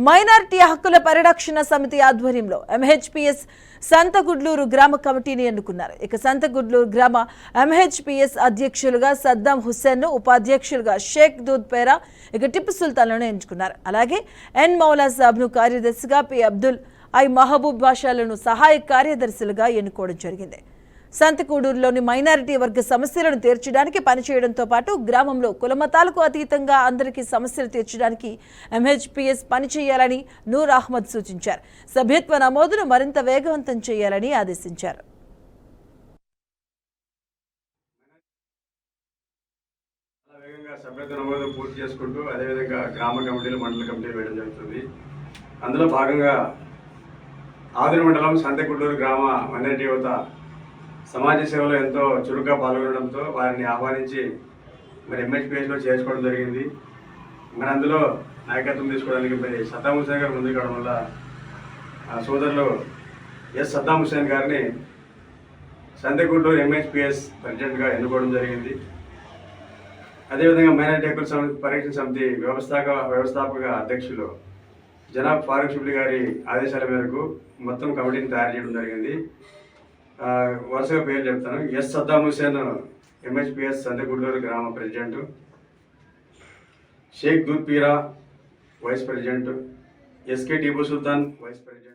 Minority హక్కుల పరిరక్షణ సమితి ఆధ్వర్యంలో ఎంహెచ్పిఎస్ సంతగుడ్లూరు గ్రామ కమిటీని ఎన్నుకున్నారు. ఇక సంతగుడ్లూరు గ్రామ ఎంహెచ్పిఎస్ అధ్యక్షులుగా సద్దాం హుస్సేన్ ను, ఉపాధ్యక్షులుగా షేక్ దూద్ పేరా, ఇక టిప్పు సుల్తాన్లను ఎంచుకున్నారు. అలాగే ఎన్ మౌలా సాబ్ను కార్యదర్శిగా, పి అబ్దుల్ ఐ మహబూబ్ బాషాలను సహాయ కార్యదర్శులుగా ఎన్నుకోవడం జరిగింది. సంతకూడూరులోని మైనారిటీ వర్గ సమస్యలను తీర్చడానికి పనిచేయడంతో పాటు గ్రామంలో కులమతాలకు అతీతంగా అందరికీ సమస్యలు తీర్చడానికి ఎంహెచ్పిఎస్ పనిచేయాలని నూర్ అహ్మద్ సూచించారు. సభ్యత్వ నమోదును మరింత వేగవంతం చేయాలని ఆదేశించారు. సభ్యత్వ నమోదు పూర్తి చేసుకుంటూ అదేవిధంగా గ్రామ కమిటీలు, మండల కమిటీలు వేయడం జరుగుతుంది. అందులో భాగంగా ఆదిరి మండలం సంతకూడూరు గ్రామ మైనారిటీ యువత సమాజ సేవలో ఎంతో చురుగ్గా పాల్గొనడంతో వారిని ఆహ్వానించి ఎంహెచ్పిఎస్లో చేర్చుకోవడం జరిగింది. అందులో నాయకత్వం తీసుకోవడానికి సద్దాం హుస్సేన్ గారు ముందుకు రావడం వల్ల సోదరులు ఎస్ సద్దాం హుస్సేన్ గారిని సంతకూడూరు ఎంహెచ్పిఎస్ ప్రెసిడెంట్గా ఎన్నుకోవడం జరిగింది. అదేవిధంగా మైనారిటీ హక్కుల పరిరక్షణ సమితి వ్యవస్థాపక అధ్యక్షులు జనాబ్ ఫారూక్ షిబ్లీ గారి ఆదేశాల మేరకు మొత్తం కమిటీని తయారు చేయడం జరిగింది. వరుసగా పేరు చెప్తాను. ఎస్ సద్దాం హుస్సేన్ ఎంహెచ్పిఎస్ సంతకూడూరు గ్రామ president, Shaik Dood Peera vice president, SK Tippu Sultan vice president.